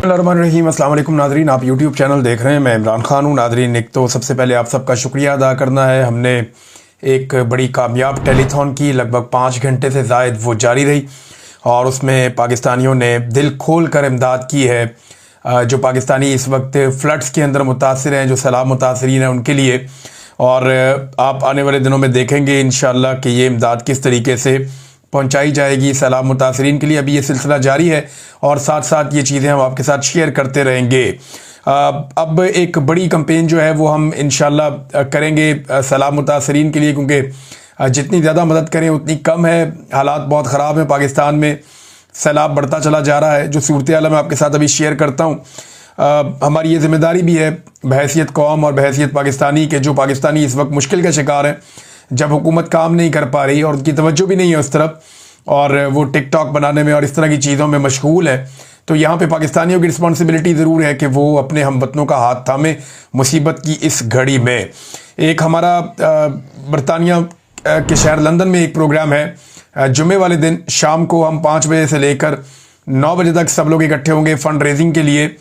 बिस्मिल्लाहिर्रहमानिर्रहीम। अस्सलाम वालेकुम नादरीन, आप यूट्यूब चैनल देख रहे हैं। मैं इमरान खान हूँ। नादरीन, एक तो सबसे पहले आप सबका शुक्रिया अदा करना है। हमने एक बड़ी कामयाब टेलीथॉन की, लगभग 5 घंटे से ज़ायद वो जारी रही और उसमें पाकिस्तानियों ने दिल खोल कर इमदाद की है। जो पाकिस्तानी इस वक्त फ्लड्स के अंदर मुतासर हैं, जो सैलाब मुतासरीन हैं, उनके लिए। और आप आने वाले दिनों में देखेंगे इंशाअल्लाह कि ये इमदाद किस तरीके से पहुंचाई जाएगी सैलाब मुतासरीन के लिए। अभी ये सिलसिला जारी है और साथ साथ ये चीज़ें हम आपके साथ शेयर करते रहेंगे। अब एक बड़ी कैंपेन जो है वो हम इंशाअल्लाह करेंगे सैलाब मुतासरीन के लिए, क्योंकि जितनी ज़्यादा मदद करें उतनी कम है। हालात बहुत ख़राब हैं पाकिस्तान में, सैलाब बढ़ता चला जा रहा है। जो सूरत हाल मैं आपके साथ अभी शेयर करता हूँ, हमारी ये जिम्मेदारी भी है बहैसियत कौम और बहैसियत पाकिस्तानी के, जो पाकिस्तानी इस वक्त मुश्किल का शिकार हैं। जब हुकूमत काम नहीं कर पा रही और उनकी तवज्जो भी नहीं है उस तरफ, और वो टिकटॉक बनाने में और इस तरह की चीज़ों में मशगूल है, तो यहाँ पे पाकिस्तानियों की रिस्पॉन्सिबिलिटी ज़रूर है कि वो अपने हमवतनों का हाथ थामे मुसीबत की इस घड़ी में। एक हमारा बरतानिया के शहर लंदन में एक प्रोग्राम है। जुमे वाले दिन शाम को हम 5 बजे से लेकर 9 बजे तक सब लोग इकट्ठे होंगे फ़ंड रेजिंग के लिए।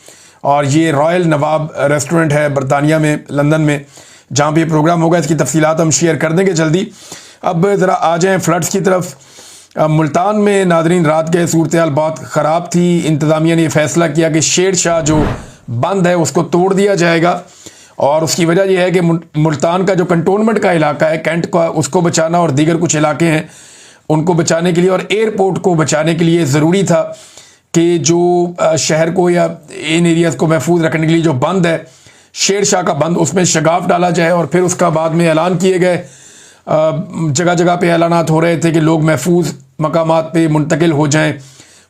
और ये रॉयल नवाब रेस्टोरेंट है बरतानिया में, लंदन में, जहाँ पे ये प्रोग्राम होगा। इसकी तफसीलात हम शेयर कर देंगे जल्दी। अब ज़रा आ जाएँ फ्लड्स की तरफ। मुल्तान में नादरीन रात के सूरत हाल बहुत ख़राब थी। इंतज़ामिया ने फैसला किया कि शेर शाह जो बंद है उसको तोड़ दिया जाएगा, और उसकी वजह यह है कि मुल्तान का जो कंटोनमेंट का इलाका है, कैंट का, उसको बचाना और दीगर कुछ इलाके हैं उनको बचाने के लिए और एयरपोर्ट को बचाने के लिए ज़रूरी था कि जो शहर को या इन एरियाज़ को महफूज रखने के लिए जो बंद है, शेर शाह का बंद, उसमें शगाफ डाला जाए। और फिर उसका बाद में ऐलान किए गए, जगह जगह पे ऐलानात हो रहे थे कि लोग महफूज मकामात पे मुंतकिल हो जाएं,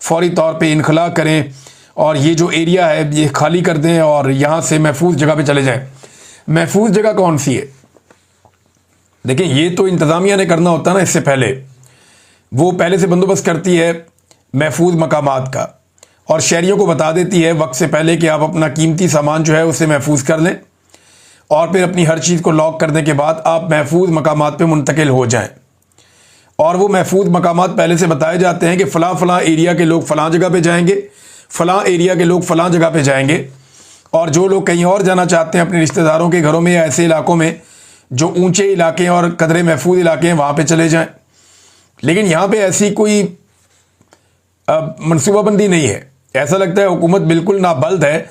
फौरी तौर पे इनखला करें और ये जो एरिया है ये खाली कर दें और यहाँ से महफूज जगह पे चले जाएं। महफूज जगह कौन सी है? देखिए, ये तो इंतज़ामिया ने करना होता है ना। इससे पहले वो पहले से बंदोबस्त करती है महफूज मकामात का और शहरियों को बता देती है वक्त से पहले कि आप अपना कीमती सामान जो है उसे महफूज कर लें, और फिर अपनी हर चीज़ को लॉक करने के बाद आप महफूज मकामात पे मुंतकिल हो जाएं। और वो महफूज मकामात पहले से बताए जाते हैं कि फ़लाँ फ़लाँ एरिया के लोग फ़लाँ जगह पे जाएंगे, फ़लाँ एरिया के लोग फ़लाँ जगह पे जाएंगे, और जो लोग कहीं और जाना चाहते हैं अपने रिश्तेदारों के घरों में या ऐसे इलाकों में जो ऊँचे इलाके हैं और कदरे महफूज इलाके हैं, वहाँ पर चले जाएँ। लेकिन यहाँ पर ऐसी कोई मनसूबाबंदी नहीं है। ऐसा लगता है हुकूमत बिल्कुल नाबल्द है,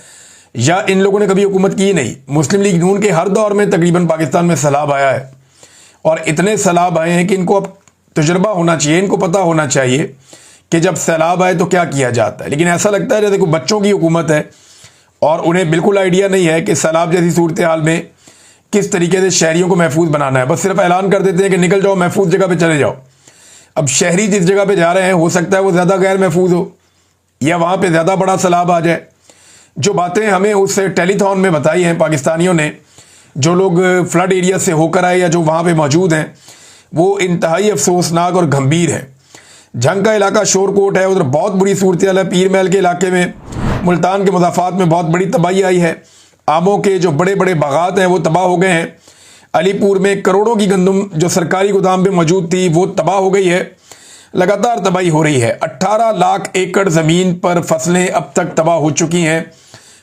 या इन लोगों ने कभी हुकूमत की नहीं। मुस्लिम लीग नून के हर दौर में तकरीबन पाकिस्तान में सैलाब आया है, और इतने सैलाब आए हैं कि इनको अब तजुर्बा होना चाहिए, इनको पता होना चाहिए कि जब सैलाब आए तो क्या किया जाता है। लेकिन ऐसा लगता है जैसे कोई बच्चों की हुकूमत है और उन्हें बिल्कुल आइडिया नहीं है कि सैलाब जैसी सूरत हाल में किस तरीके से शहरियों को महफूज बनाना है। बस सिर्फ ऐलान कर देते हैं कि निकल जाओ, महफूज जगह पर चले जाओ। अब शहरी जिस जगह पर जा रहे हैं हो सकता है वो ज़्यादा गैर महफूज हो या वहाँ पर ज़्यादा बड़ा सैलाब आ जाए। जो बातें हमें उस टेलीथॉन में बताई हैं पाकिस्तानियों ने, जो लोग फ्लड एरिया से होकर आए या जो वहाँ पे मौजूद हैं, वो इंतहाई अफसोसनाक और गंभीर है। जंग का इलाका शोरकोट है, उधर बहुत बुरी सूरत हाल है। पीर महल के इलाके में, मुल्तान के मुज़ाफ़ात में बहुत बड़ी तबाही आई है। आमों के जो बड़े बड़े बागात हैं वो तबाह हो गए हैं। अलीपुर में करोड़ों की गंदम जो सरकारी गोदाम में मौजूद थी वो तबाह हो गई है। लगातार तबाही हो रही है। 18 लाख एकड़ ज़मीन पर फसलें अब तक तबाह हो चुकी हैं,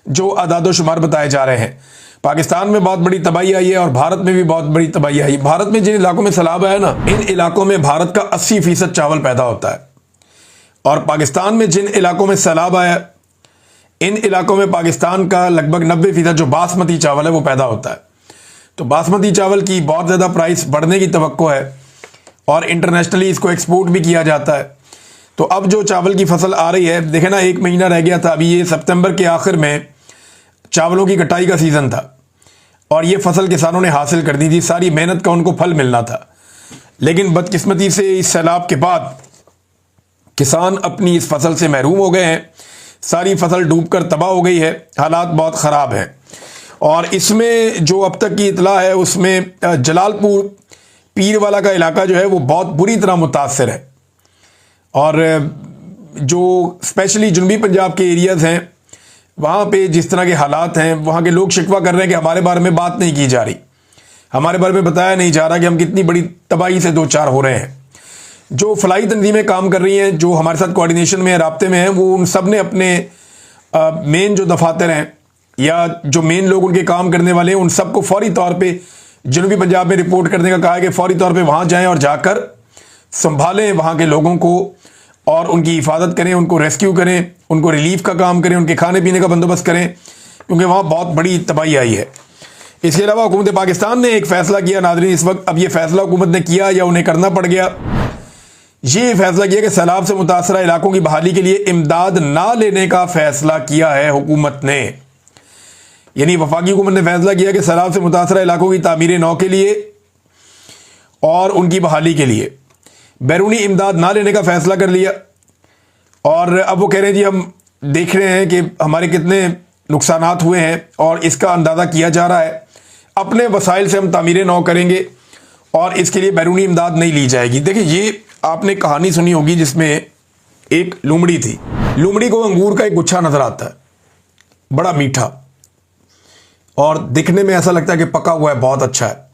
जो आदादोशुमार बताए जा रहे हैं। पाकिस्तान में बहुत बड़ी तबाही आई है और भारत में भी बहुत बड़ी तबाही आई। भारत में जिन इलाकों में सैलाब आया ना, इन इलाकों में भारत का 80% चावल पैदा होता है, और पाकिस्तान में जिन इलाकों में सैलाब आया, इन इलाकों में पाकिस्तान का लगभग 90% जो बासमती चावल है वो पैदा होता है। तो बासमती चावल की बहुत ज़्यादा प्राइस बढ़ने की तवक्को है और इंटरनेशनली इसको एक्सपोर्ट भी किया जाता है। तो अब जो चावल की फसल आ रही है, देखे ना, 1 महीना रह गया था। अभी ये सितंबर के आखिर में चावलों की कटाई का सीज़न था और ये फसल किसानों ने हासिल कर दी थी। सारी मेहनत का उनको फल मिलना था, लेकिन बदकिस्मती से इस सैलाब के बाद किसान अपनी इस फसल से महरूम हो गए हैं। सारी फसल डूबकर तबाह हो गई है। हालात बहुत ख़राब हैं। और इसमें जो अब तक की इतला है उसमें जलालपुर पीरवाला का इलाका जो है वो बहुत बुरी तरह मुतासर है, और जो स्पेशली जनूबी पंजाब के एरियाज़ हैं वहाँ पे जिस तरह के हालात हैं, वहाँ के लोग शिकवा कर रहे हैं कि हमारे बारे में बात नहीं की जा रही, हमारे बारे में बताया नहीं जा रहा कि हम कितनी बड़ी तबाही से दो चार हो रहे हैं। जो फलाई तंजीमें काम कर रही हैं, जो हमारे साथ कोऑर्डिनेशन में, राब्ते में हैं, वो उन सब ने अपने मेन जो दफातर हैं या जो मेन लोग उनके काम करने वाले हैं, उन सबको फौरी तौर पे जनूबी पंजाब में रिपोर्ट करने का कहा है कि फौरी तौर पे वहाँ जाएं और जाकर संभालें वहाँ के लोगों को और उनकी हिफाजत करें, उनको रेस्क्यू करें, उनको रिलीफ का काम करें, उनके खाने पीने का बंदोबस्त करें, क्योंकि वहाँ बहुत बड़ी तबाही आई है। इसके अलावा हुकूमत पाकिस्तान ने एक फ़ैसला किया नाज़रीन इस वक्त। अब ये फ़ैसला हुकूमत ने किया या उन्हें करना पड़ गया, ये फैसला किया कि सैलाब से मुतासरा इलाकों की बहाली के लिए इमदाद ना लेने का फैसला किया है हुकूमत ने। यानी वफाकी हुकूमत ने फैसला किया कि सैलाब से मुतासरा इलाकों की तामीर नौ के लिए और उनकी बहाली के लिए बैरूनी इमदाद ना लेने का फैसला कर लिया। और अब वो कह रहे हैं जी हम देख रहे हैं कि हमारे कितने नुकसानात हुए हैं और इसका अंदाज़ा किया जा रहा है, अपने वसाइल से हम तामीर नौ करेंगे और इसके लिए बैरूनी इमदाद नहीं ली जाएगी। देखिए, ये आपने कहानी सुनी होगी जिसमें एक लोमड़ी थी। लोमड़ी को अंगूर का एक गुच्छा नजर आता है, बड़ा मीठा, और दिखने में ऐसा लगता है कि पका हुआ है, बहुत अच्छा है।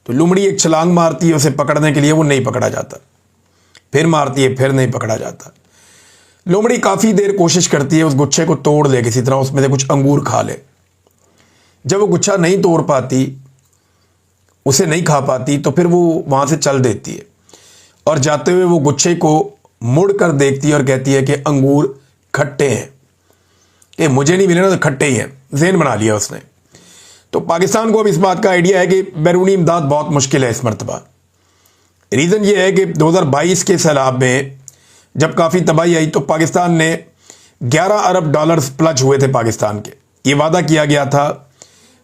तो लोमड़ी एक छलांग मारती है उसे पकड़ने के लिए, वो नहीं पकड़ा जाता, फिर मारती है, फिर नहीं पकड़ा जाता। लोमड़ी काफ़ी देर कोशिश करती है उस गुच्छे को तोड़ ले, किसी तरह उसमें से कुछ अंगूर खा ले। जब वो गुच्छा नहीं तोड़ पाती, उसे नहीं खा पाती, तो फिर वो वहाँ से चल देती है और जाते हुए वो गुच्छे को मुड़ कर देखती है और कहती है कि अंगूर खट्टे हैं, कि मुझे नहीं मिले ना तो खट्टे ही हैं। ज़हन बना लिया उसने। तो पाकिस्तान को अब इस बात का आइडिया है कि बैरूनी इमदाद बहुत मुश्किल है इस मरतबा। रीज़न ये है कि 2022 के सैलाब में जब काफ़ी तबाही आई तो पाकिस्तान ने 11 अरब डॉलर्स प्लज हुए थे पाकिस्तान के। ये वादा किया गया था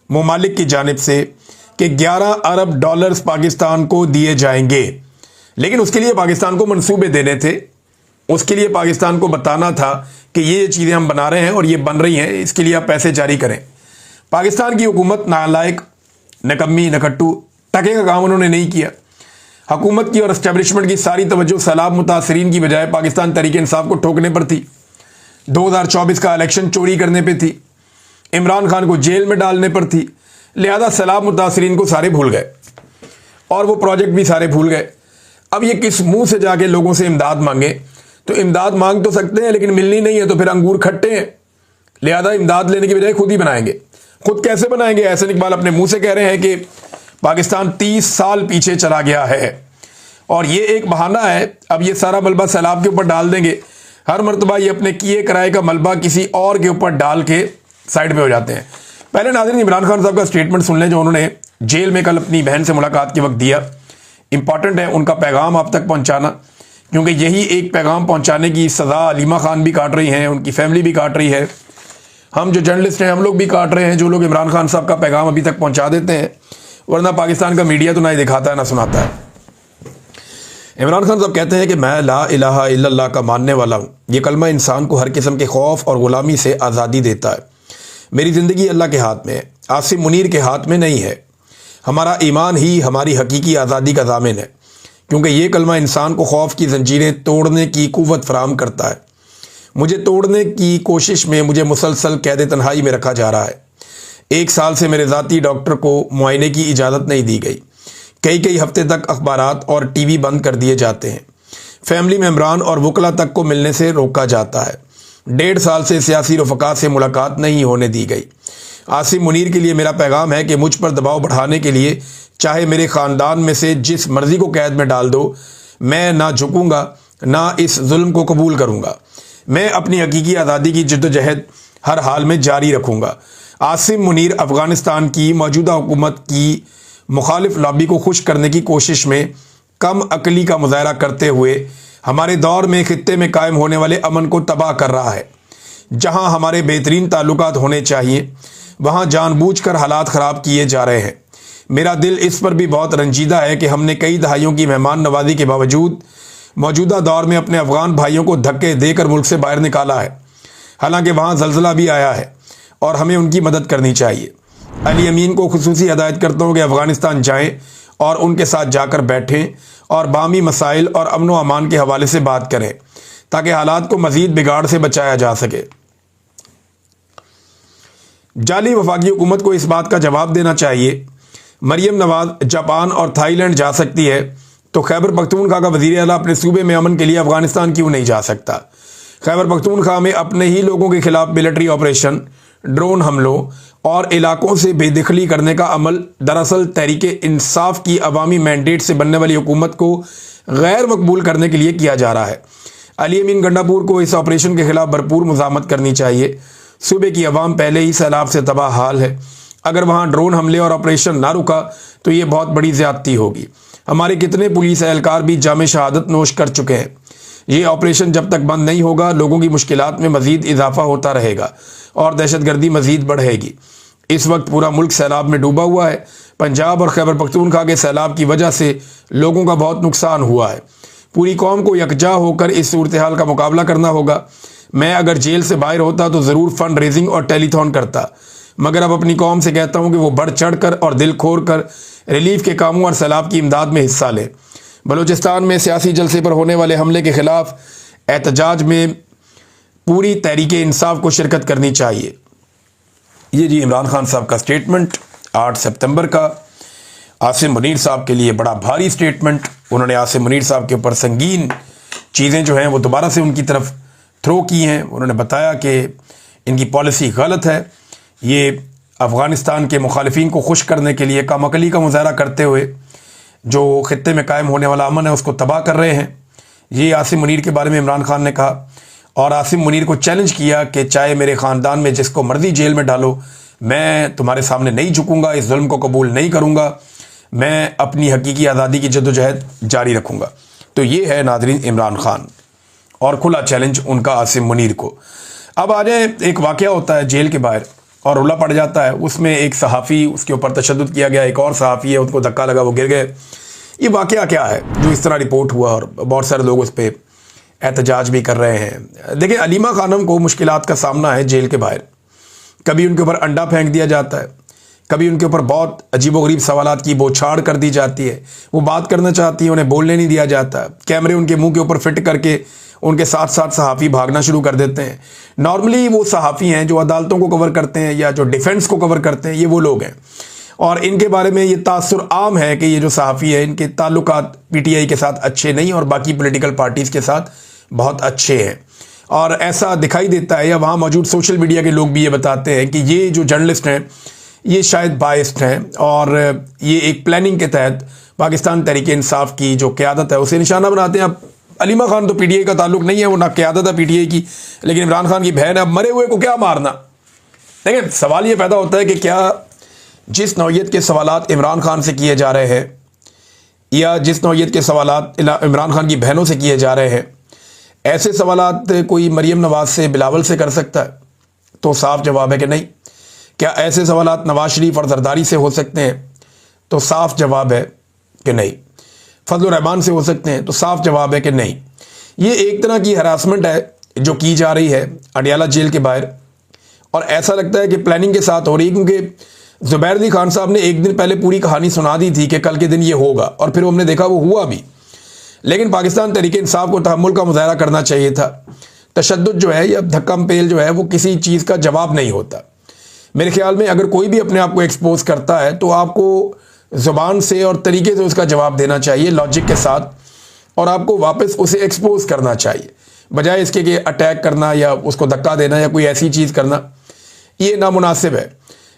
ममालिक की जानिब से कि 11 अरब डॉलर्स पाकिस्तान को दिए जाएंगे, लेकिन उसके लिए पाकिस्तान को मंसूबे देने थे, उसके लिए पाकिस्तान को बताना था कि ये चीज़ें हम बना रहे हैं और ये बन रही हैं, इसके लिए आप पैसे जारी करें। पाकिस्तान की हुकूमत नालायक, नकम्मी, नकट्टू, टके का काम उन्होंने नहीं किया। हुकूमत की और एस्टेब्लिशमेंट की सारी तवज्जो सैलाब मुतासरीन की बजाय पाकिस्तान तहरीक इंसाफ को ठोकने पर थी। 2024 का इलेक्शन चोरी करने पर थी, इमरान खान को जेल में डालने पर थी। लिहाजा सैलाब मुतासरीन को सारे भूल गए और वो प्रोजेक्ट भी सारे भूल गए। अब ये किस मुंह से जाके लोगों से इमदाद मांगे? तो इमदाद मांग तो सकते हैं लेकिन मिलनी नहीं है, तो फिर अंगूर खट्टे हैं। लिहाजा इमदाद लेने की बजाय खुद ही बनाएंगे। खुद कैसे बनाएंगे? एहसन इकबाल अपने मुंह से कह रहे हैं कि पाकिस्तान 30 साल पीछे चला गया है और ये एक बहाना है। अब ये सारा मलबा सैलाब के ऊपर डाल देंगे। हर मरतबा ये अपने किए कराए का मलबा किसी और के ऊपर डाल के साइड पे हो जाते हैं। पहले नाज़रीन इमरान खान साहब का स्टेटमेंट सुन लें जो उन्होंने जेल में कल अपनी बहन से मुलाकात के वक्त दिया। इंपॉर्टेंट है उनका पैगाम आप तक पहुंचाना, क्योंकि यही एक पैगाम पहुंचाने की सज़ा अलीमा खान भी काट रही हैं, उनकी फैमिली भी काट रही है, हम जो जर्नलिस्ट हैं हम लोग भी काट रहे हैं, जो लोग इमरान खान साहब का पैगाम अभी तक पहुंचा देते हैं। वरना पाकिस्तान का मीडिया तो ना ही दिखाता है ना सुनाता है। इमरान खान साहब कहते हैं कि मैं ला इलाहा इल्लल्लाह का मानने वाला हूँ। ये कलमा इंसान को हर किस्म के खौफ और ग़ुलामी से आज़ादी देता है। मेरी ज़िंदगी अल्लाह के हाथ में है, आसिम मुनीर के हाथ में नहीं है। हमारा ईमान ही हमारी हकीकी आज़ादी का ज़ामिन है, क्योंकि ये कलमा इंसान को खौफ की जंजीरें तोड़ने की क़ुव्वत फराहम करता है। मुझे तोड़ने की कोशिश में मुझे मुसलसल कैद तन्हाई में रखा जा रहा है। 1 साल से मेरे ज़ाती डॉक्टर को मुआयने की इजाज़त नहीं दी गई। कई हफ्ते तक अखबारात और टीवी बंद कर दिए जाते हैं। फैमिली मेम्बरान और वकला तक को मिलने से रोका जाता है। 1.5 साल से सियासी रफ़क़ा से मुलाकात नहीं होने दी गई। आसिम मुनीर के लिए मेरा पैगाम है कि मुझ पर दबाव बढ़ाने के लिए चाहे मेरे ख़ानदान में से जिस मर्ज़ी को कैद में डाल दो, मैं ना झुकूँगा ना इस जुल्म को कबूल करूँगा। मैं अपनी हकीकी आज़ादी की जद्दोजहद हर हाल में जारी रखूँगा। आसिम मुनीर अफ़गानिस्तान की मौजूदा हुकूमत की मुखालिफ लॉबी को खुश करने की कोशिश में कम अकली का मुज़ाहरा करते हुए हमारे दौर में खित्ते में कायम होने वाले अमन को तबाह कर रहा है। जहां हमारे बेहतरीन ताल्लुकात होने चाहिए वहां जानबूझकर हालात ख़राब किए जा रहे हैं। मेरा दिल इस पर भी बहुत रंजीदा है कि हमने कई दहाइयों की मेहमान नवाजी के बावजूद मौजूदा दौर में अपने अफ़गान भाइयों को धक्के देकर मुल्क से बाहर निकाला है। हालांकि वहाँ ज़लज़ला भी आया है और हमें उनकी मदद करनी चाहिए। अली अमीन को खुसूसी हिदायत करता हूँ कि अफ़गानिस्तान जाएँ और उनके साथ जाकर बैठें और बामी मसाइल और अमन व अमान के हवाले से बात करें ताकि हालात को मज़ीद बिगाड़ से बचाया जा सके। जाली वफाकी हुकूमत को इस बात का जवाब देना चाहिए। मरियम नवाज जापान और थाईलैंड जा सकती है तो खैबर पख्तूनख्वा का वज़ीर आला अपने सूबे में अमन के लिए अफ़गानिस्तान क्यों नहीं जा सकता? खैबर पख्तूनख्वा में अपने ही लोगों के खिलाफ मिलिट्री ऑपरेशन, ड्रोन हमलों और इलाकों से बेदखली करने का अमल दरअसल तहरीक इंसाफ की अवामी मैंडेट से बनने वाली हुकूमत को गैर मकबूल करने के लिए किया जा रहा है। अली अमीन गंडापुर को इस ऑपरेशन के खिलाफ भरपूर मुज़ामत करनी चाहिए। सूबे की आवाम पहले ही सैलाब से तबाह हाल है। अगर वहाँ ड्रोन हमले और ऑपरेशन ना रुका तो ये बहुत बड़ी ज़्यादती होगी। हमारे कितने पुलिस एहलकार भी जामे शहादत नोश कर चुके हैं। ये ऑपरेशन जब तक बंद नहीं होगा लोगों की मुश्किलात में मज़ीद इजाफा होता रहेगा और दहशतगर्दी मज़ीद बढ़ेगी। इस वक्त पूरा मुल्क सैलाब में डूबा हुआ है। पंजाब और खैबर पख्तूनख्वा के सैलाब की वजह से लोगों का बहुत नुकसान हुआ है। पूरी कौम को यकजा होकर इस सूरत हाल का मुकाबला करना होगा। मैं अगर जेल से बाहर होता तो ज़रूर फंड रेजिंग और टेलीथॉन करता, मगर अब अपनी कौम से कहता हूँ कि वो बढ़ चढ़ कर और दिल खोर कर रिलीफ के कामों और सैलाब की इमदाद में हिस्सा ले। बलूचिस्तान में सियासी जलसे पर होने वाले हमले के खिलाफ एहतजाज में पूरी तहरीक इंसाफ को शिरकत करनी चाहिए। ये जी इमरान खान साहब का स्टेटमेंट 8 सितंबर का। आसिम मुनीर साहब के लिए बड़ा भारी स्टेटमेंट। उन्होंने आसिम मुनीर साहब के ऊपर संगीन चीज़ें जो हैं वो दोबारा से उनकी तरफ थ्रो की हैं। उन्होंने बताया कि इनकी पॉलिसी गलत है। ये अफ़गानिस्तान के मुखालिफिन को खुश करने के लिए कामकली का मुजाहरा करते हुए जो ख़ित्ते में कायम होने वाला अमन है उसको तबाह कर रहे हैं। ये आसिम मुनीर के बारे में इमरान खान ने कहा और आसिम मुनीर को चैलेंज किया कि चाहे मेरे ख़ानदान में जिसको मर्जी जेल में डालो, मैं तुम्हारे सामने नहीं झुकूंगा, इस जुल्म को कबूल नहीं करूंगा, मैं अपनी हकीकी आज़ादी की जद्दोजहद जारी रखूंगा। तो ये है नाज़रीन इमरान खान और खुला चैलेंज उनका आसिम मुनीर को। अब आ जाए, एक वाक़या होता है जेल के बाहर और रुला पड़ जाता है। उसमें एक सहाफ़ी, उसके ऊपर तशद्दुद किया गया, एक और सहाफ़ी है, उसको धक्का लगा, वो गिर गए। ये वाक़या क्या है जो इस तरह रिपोर्ट हुआ और बहुत सारे लोग उस पर एहतजाज भी कर रहे हैं। देखिए, अलीमा खानम को मुश्किलात का सामना है जेल के बाहर। कभी उनके ऊपर अंडा फेंक दिया जाता है, कभी उनके ऊपर बहुत अजीबोगरीब सवालात की बौछार कर दी जाती है। वो बात करना चाहती है, उन्हें बोलने नहीं दिया जाता। कैमरे उनके मुंह के ऊपर फिट करके उनके साथ साथ सहाफ़ी भागना शुरू कर देते हैं। नॉर्मली वो सहाफ़ी हैं जो अदालतों को कवर करते हैं या जो डिफेंस को कवर करते हैं, ये वो लोग हैं। और इनके बारे में ये तासुर आम है कि ये जो सहाफ़ी है इनके ताल्लुकात पीटीआई के साथ अच्छे नहीं और बाकी पॉलिटिकल पार्टीज़ के साथ बहुत अच्छे हैं। और ऐसा दिखाई देता है, या वहाँ मौजूद सोशल मीडिया के लोग भी ये बताते हैं कि ये जो जर्नलिस्ट हैं ये शायद बाइस्ड हैं और ये एक प्लानिंग के तहत पाकिस्तान तहरीक इंसाफ की जो क़यादत है उसे निशाना बनाते हैं। अब अलीमा खान तो पीटीआई का ताल्लुक नहीं है, वो ना क़यादत है पीटीआई की, लेकिन इमरान खान की बहन है। अब मरे हुए को क्या मारना। देखिए, सवाल ये पैदा होता है कि क्या जिस नौइयत के सवालात इमरान खान से किए जा रहे हैं या जिस नौइयत के सवालात इमरान खान की बहनों से किए जा रहे हैं, ऐसे सवालात कोई मरीम नवाज से, बिलावल से कर सकता है? तो साफ जवाब है कि नहीं। क्या ऐसे सवालात नवाज शरीफ और जरदारी से हो सकते हैं? तो साफ जवाब है कि नहीं। फजलुर रहमान से हो सकते हैं? तो साफ जवाब है कि नहीं। ये एक तरह की हरासमेंट है जो की जा रही है अडियाला जेल के बाहर, और ऐसा लगता है कि प्लानिंग के साथ हो रही है, क्योंकि ज़ुबैर अली खान साहब ने एक दिन पहले पूरी कहानी सुना दी थी कि कल के दिन ये होगा, और फिर हमने देखा वो हुआ भी। लेकिन पाकिस्तान तहरीक इंसाफ को तहम्मुल का मुजाहरा करना चाहिए था। तशद्दुद जो है या धक्कम पेल जो है वो किसी चीज़ का जवाब नहीं होता। मेरे ख्याल में अगर कोई भी अपने आप को एक्सपोज करता है तो आपको ज़ुबान से और तरीके से उसका जवाब देना चाहिए, लॉजिक के साथ, और आपको वापस उसे एक्सपोज करना चाहिए, बजाय इसके कि अटैक करना या उसको धक्का देना या कोई ऐसी चीज़ करना। ये नामुनासिब है।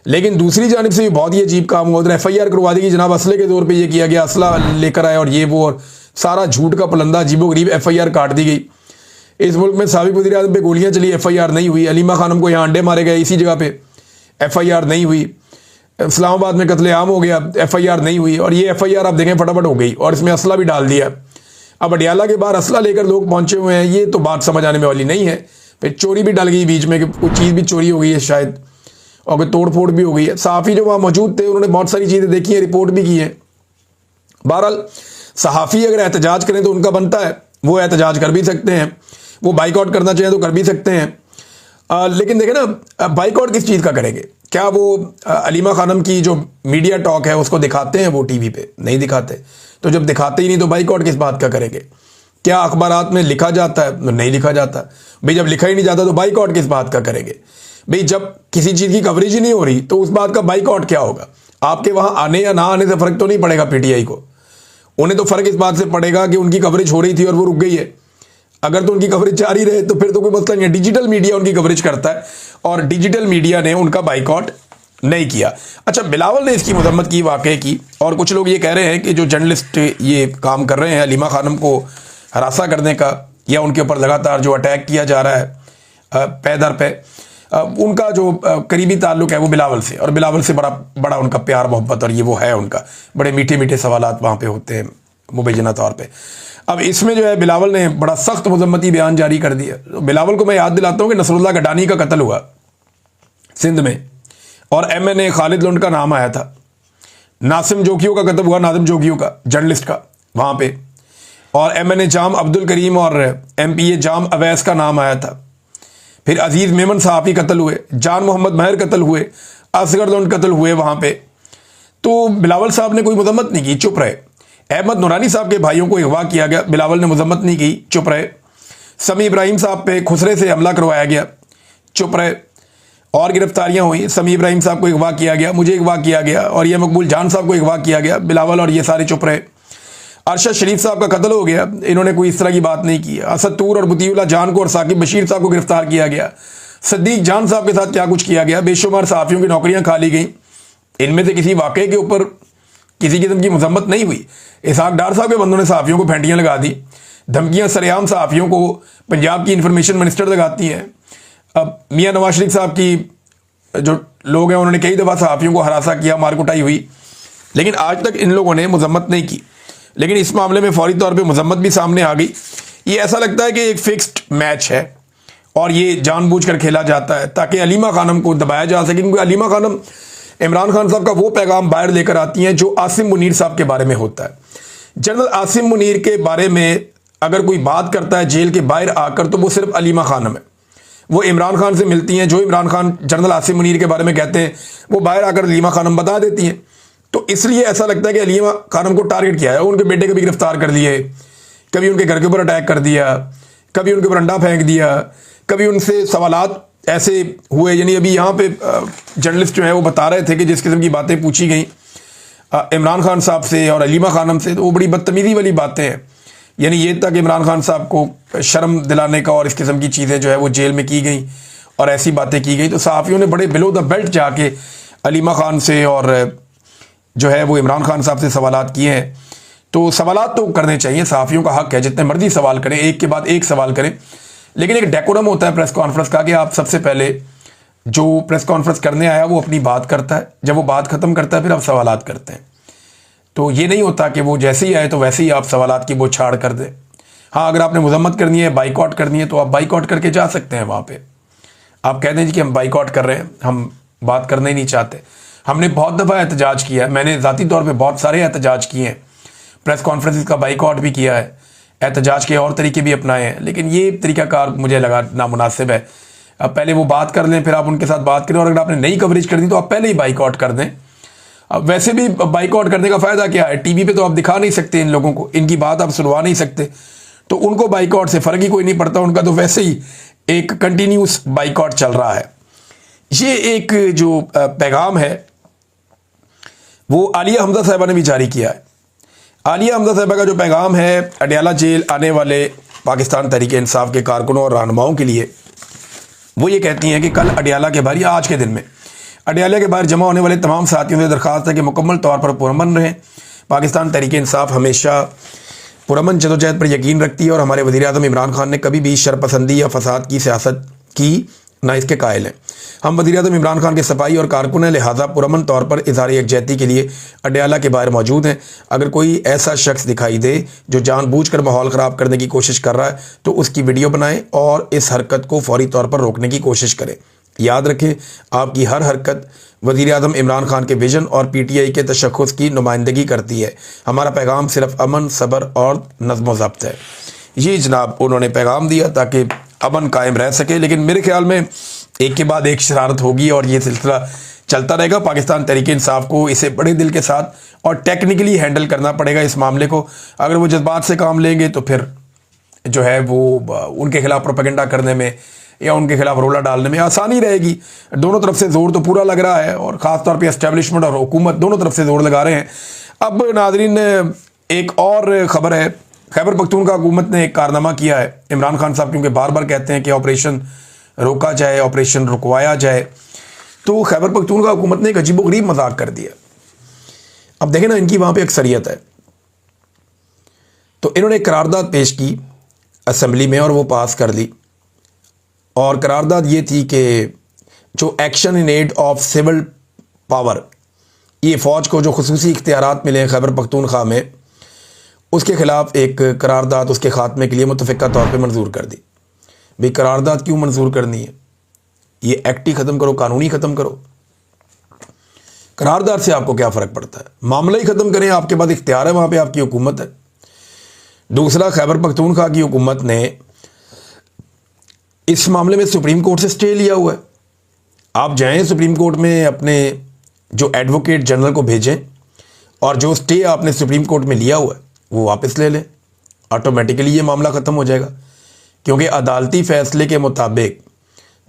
लेकिन दूसरी जानिब से भी बहुत ही अजीब काम हुआ। उधर FIR करवा दी कि जनाब असले के तौर पे ये किया गया, असला लेकर आए और ये वो, और सारा झूठ का पलंदा, अजीबोगरीब FIR काट दी गई। इस मुल्क में साबिक वज़ीर आज़म पे गोलियाँ चली, FIR नहीं हुई। अलीमा खानम को यहाँ अंडे मारे गए इसी जगह पे, FIR नहीं हुई। इस्लामाबाद में कत्लेआम हो गया, FIR नहीं हुई। और ये FIR आप देखें फटाफट हो गई और इसमें असला भी डाल दिया। अब अडियाला के बाहर असला लेकर लोग पहुंचे हुए हैं, ये तो बात समझ आने में वाली नहीं है। फिर चोरी भी डल गई बीच में कि कोई चीज़ भी चोरी हो गई है शायद, और कोई तोड़ फोड़ भी हो गई है। सहाफ़ी जो वहाँ मौजूद थे उन्होंने बहुत सारी चीज़ें देखी हैं, रिपोर्ट भी की है। बहरहाल सहाफ़ी अगर एहतजाज करें तो उनका बनता है, वो एहतजाज कर भी सकते हैं, वो बाइकआउट करना चाहें तो कर भी सकते हैं। लेकिन देखें ना, बाइकआउट किस चीज़ का करेंगे? क्या वो अलीमा खानम की जो मीडिया टॉक है उसको दिखाते हैं वो टीवी पे? नहीं दिखाते। तो जब दिखाते ही नहीं तो बाइकआउट किस बात का करेंगे? क्या अखबारात में लिखा जाता है? नहीं लिखा जाता। भाई जब लिखा ही नहीं जाता तो बाइकआउट किस बात का करेंगे? भाई जब किसी चीज़ की कवरेज ही नहीं हो रही तो उस बात का बाइकआउट क्या होगा? आपके वहाँ आने या ना आने से फ़र्क तो नहीं पड़ेगा पीटीआई को। उन्हें तो फ़र्क इस बात से पड़ेगा कि उनकी कवरेज हो रही थी और वो रुक गई है। अगर तो उनकी कवरेज जारी रहे तो फिर तो कोई मसला नहीं है। डिजिटल मीडिया उनकी कवरेज करता है और डिजिटल मीडिया ने उनका बाइकआउट नहीं किया। अच्छा, बिलावल ने इसकी मजम्मत की वाकई की, और कुछ लोग ये कह रहे हैं कि जो जर्नलिस्ट ये काम कर रहे हैं हलीमा खानम को हरासा करने का या उनके ऊपर लगातार जो अटैक किया जा रहा है पे दर पे, उनका जो करीबी ताल्लुक है वो बिलावल से, और बिलावल से बड़ा बड़ा उनका प्यार मोहब्बत और ये वो है उनका, बड़े मीठे मीठे सवालात वहाँ पे होते हैं मुबैना तौर पे। अब इसमें जो है बिलावल ने बड़ा सख्त मजम्मती बयान जारी कर दिया। तो बिलावल को मैं याद दिलाता हूँ कि नसरुल्लाह गडानी का कत्ल हुआ सिंध में और MNA खालिद लुंड का नाम आया था। नासिम जोगियों का कत्ल हुआ, नादिम जोगियों का, जर्नलिस्ट का वहाँ पे, और MNA जाम अब्दुल करीम और MPA जाम अवैस का नाम आया था। फिर अजीज़ मेमन साहबी कत्ल हुए, जान मोहम्मद महर कत्ल हुए, असगर लुंड कत्ल हुए वहाँ पे। तो बिलावल साहब ने कोई मजम्मत नहीं की, चुप रहे। अहमद नूरानी साहब के भाइयों को अगवा किया गया, बिलावल ने मजम्मत नहीं की, चुप रहे। समी इब्राहिम साहब पे खुसरे से हमला करवाया गया, चुप रहे। और गिरफ्तारियां हुई, समी इब्राहिम साहब को अगवा किया गया, मुझे अगवा किया गया, और ये मकबूल जान साहब को अगवा किया गया, बिलावल और ये सारे चुप रहे। अरशद शरीफ साहब का कत्ल हो गया, इन्होंने कोई इस तरह की बात नहीं की। असद तूर और बुतीउल्लाह जान को और साकिब बशीर साहब को गिरफ्तार किया गया। सद्दीक जान साहब के साथ क्या कुछ किया गया, बेशुमार सहाफ़ियों की नौकरियां खा ली गई। इनमें से किसी वाक़े के ऊपर किसी किस्म की मजम्मत नहीं हुई। इसहाक डार साहब के बंदों ने सहाफ़ियों को फेंटियाँ लगा दी, धमकियाँ सरेआम सहाफ़ियों को पंजाब की इंफॉर्मेशन मिनिस्टर लगाती हैं। अब मियाँ नवाज शरीफ साहब की जो लोग हैं उन्होंने कई दफ़ा सहाफ़ियों को हरासा किया, मार कुटाई हुई, लेकिन आज तक इन लोगों ने मजम्मत नहीं की। लेकिन इस मामले में फौरी तौर पे मजम्मत भी सामने आ गई। ये ऐसा लगता है कि एक फिक्स्ड मैच है और ये जानबूझकर खेला जाता है ताकि हलीमा खानम को दबाया जा सके, क्योंकि हलीमा खानम इमरान खान साहब का वो पैगाम बाहर लेकर आती हैं जो आसिम मुनीर साहब के बारे में होता है। जनरल आसिम मुनीर के बारे में अगर कोई बात करता है जेल के बाहर आकर तो वो सिर्फ हलीमा खानम है। वो इमरान खान से मिलती हैं, जो इमरान खान जनरल आसिम मुनीर के बारे में कहते हैं वो बाहर आकर हलीमा खानम बता देती हैं। तो इसलिए ऐसा लगता है कि हलीमा खानम को टारगेट किया है। उनके बेटे को भी गिरफ्तार कर लिए, कभी उनके घर के ऊपर अटैक कर दिया, कभी उनके ऊपर अंडा फेंक दिया, कभी उनसे सवालात ऐसे हुए। यानी अभी यहाँ पे जर्नलिस्ट जो है वो बता रहे थे कि जिस किस्म की बातें पूछी गई इमरान खान साहब से और हलीमा खानम से, तो वो बड़ी बदतमीज़ी वाली बातें हैं। यानी ये तक इमरान खान साहब को शर्म दिलाने का और इस किस्म की चीज़ें जो है वो जेल में की गई और ऐसी बातें की गई। तो सहाफ़ियों ने बड़े बिलो द बेल्ट जाके हलीमा खान से और जो है वो इमरान खान साहब से सवालात किए हैं। तो सवालात तो करने चाहिए, सहाफ़ियों का हक है, जितने मर्जी सवाल करें, एक के बाद एक सवाल करें, लेकिन एक डेकोरम होता है प्रेस कॉन्फ्रेंस का कि आप सबसे पहले जो प्रेस कॉन्फ्रेंस करने आया वो अपनी बात करता है, जब वो बात ख़त्म करता है फिर आप सवालात करते हैं। तो ये नहीं होता कि वो जैसे ही आए तो वैसे ही आप सवालात की वो छाड़ कर दें। हाँ, अगर आपने मुजम्मत करनी है, बाइकआउट करनी है, तो आप बाइकआउट करके जा सकते हैं। वहाँ पे आप कह दें कि हम बाइकआउट कर रहे हैं, हम बात करना ही नहीं चाहते। हमने बहुत दफ़ा एहतजाज किया है, मैंने ज़ाती तौर पे बहुत सारे एहतजाज किए हैं, प्रेस कॉन्फ्रेंस का बाइकआउट भी किया है, एहतजाज के और तरीके भी अपनाए हैं, लेकिन ये तरीक़ाकार मुझे लगा नामुनासिब है। अब पहले वो बात कर लें, फिर आप उनके साथ बात करें, और अगर आपने नई कवरेज करनी तो आप पहले ही बाइकआउट कर दें। अब वैसे भी बाइकआउट करने का फ़ायदा क्या है, टीवी पे तो आप दिखा नहीं सकते इन लोगों को, इनकी बात आप सुनवा नहीं सकते, तो उनको बाइकआउट से फ़र्क ही कोई नहीं पड़ता, उनका तो वैसे ही एक कंटिन्यूस बाइकआउट चल रहा है। ये एक जो पैगाम है वो आलिया हमजा साहिबा ने भी जारी किया है। आलिया हमजा साहिबा का जो पैगाम है अडियाला जेल आने वाले पाकिस्तान तहरीक इंसाफ के कारकुनों और रहनुमाओं के लिए, वो ये कहती हैं कि कल अडियाला के बाहर या आज के दिन में अडियाला के बाहर जमा होने वाले तमाम साथियों से दरख्वास्त है कि मुकम्मल तौर पर पुरअमन रहें। पाकिस्तान तहरीक इंसाफ हमेशा पुरअमन जदोजहद पर यकीन रखती है और हमारे वज़ीर आज़म इमरान खान ने कभी भी शरपसंदी या फसाद की सियासत की ना इसके कायल हैं। हम वज़ीर आज़म इमरान खान के सफाई और कारकुन हैं, लिहाजा पुरअमन तौर पर इज़हार यकजहती के लिए अडियाला के बाहर मौजूद हैं। अगर कोई ऐसा शख्स दिखाई दे जो जानबूझकर माहौल ख़राब करने की कोशिश कर रहा है तो उसकी वीडियो बनाएं और इस हरकत को फौरी तौर पर रोकने की कोशिश करें। याद रखें, आपकी हर हरकत वज़ीर आज़म इमरान खान के विजन और PTI के तशख़्ख़ुस की नुमाइंदगी करती है। हमारा पैगाम सिर्फ अमन, सब्र और नज़्म व ज़ब्त है। ये जनाब उन्होंने पैगाम दिया ताकि अमन कायम रह सके, लेकिन मेरे ख्याल में एक के बाद एक शरारत होगी और ये सिलसिला चलता रहेगा। पाकिस्तान तहरीक इंसाफ को इसे बड़े दिल के साथ और टेक्निकली हैंडल करना पड़ेगा इस मामले को। अगर वो जज्बात से काम लेंगे तो फिर जो है वो उनके खिलाफ प्रोपेगेंडा करने में या उनके खिलाफ रोला डालने में आसानी रहेगी। दोनों तरफ से जोर तो पूरा लग रहा है और ख़ास तौर पे एस्टेब्लिशमेंट और हुकूमत दोनों तरफ से जोर लगा रहे हैं। अब नाज़रीन एक और ख़बर है खैबर पख्तूनख्वा हुकूमत ने एक कारनामा किया है। इमरान खान साहब क्योंकि बार बार कहते हैं कि ऑपरेशन रोका जाए, ऑपरेशन रुकवाया जाए, तो खैबर पख्तूनख्वा हुकूमत ने एक अजीबोगरीब मजाक कर दिया। अब देखें ना, इनकी वहाँ पे अक्सरियत है, तो इन्होंने एक करारदाद पेश की असम्बली में और वो पास कर ली। और करारदाद ये थी कि जो action in aid of civil power, ये फ़ौज को जो खुसूसी इख्तियारात मिले हैं खैबर पख्तूनख्वा में, उसके ख़िलाफ़ एक करारदाद उसके ख़ात्मे के लिए मुतफ़िक़ा तौर पे मंजूर कर दी। भाई करारदाद क्यों मंजूर करनी है? ये एक्ट ही ख़त्म करो, कानून ही ख़त्म करो। करारदाद से आपको क्या फ़र्क पड़ता है? मामला ही ख़त्म करें, आपके पास इख्तियार है, वहाँ पे आपकी हुकूमत है। दूसरा, खैबर पख्तूनख्वा की हुकूमत ने इस मामले में सुप्रीम कोर्ट से स्टे लिया हुआ है। आप जाएं सुप्रीम कोर्ट में, अपने जो एडवोकेट जनरल को भेजें और जो स्टे आपने सुप्रीम कोर्ट में लिया हुआ है वो वापस ले लें। ऑटोमेटिकली ये मामला ख़त्म हो जाएगा, क्योंकि अदालती फ़ैसले के मुताबिक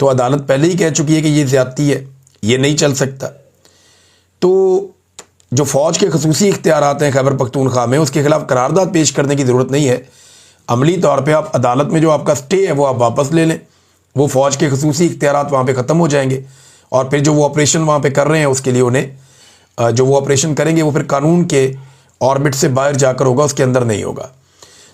तो अदालत पहले ही कह चुकी है कि ये ज़्यादती है, ये नहीं चल सकता। तो जो फ़ौज के खुसूसी इख्तियारात हैं खैबर पख्तूनख्वा में, उसके ख़िलाफ़ करारदाद पेश करने की ज़रूरत नहीं है। अमली तौर पे आप अदालत में जो आपका स्टे है वो आप वापस ले लें, वो फ़ौज के खुसूसी इख्तियारात वहाँ पे ख़त्म हो जाएंगे। और फिर जो वो ऑपरेशन वहाँ पे कर रहे हैं, उसके लिए उन्हें जो वो ऑपरेशन करेंगे वो फिर कानून के ऑर्बिट से बाहर जाकर होगा, उसके अंदर नहीं होगा।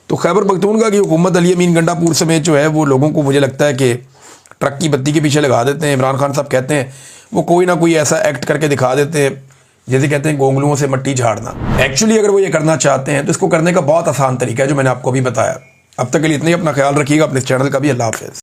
तो खैबर पख्तूनख्वा की हुकूमत अली अमीन गंडापुर समेत जो है वो लोगों को मुझे लगता है कि ट्रक की बत्ती के पीछे लगा देते हैं। इमरान खान साहब कहते हैं वो कोई ना कोई ऐसा एक्ट करके दिखा देते हैं, जैसे कहते हैं गोंगलुओं से मट्टी झाड़ना। एक्चुअली अगर वो ये करना चाहते हैं तो इसको करने का बहुत आसान तरीका है, जो मैंने आपको अभी बताया। अब तक के लिए इतना ही। अपना ख्याल रखिएगा, अपने चैनल का भी। अल्लाह हाफ़िज़।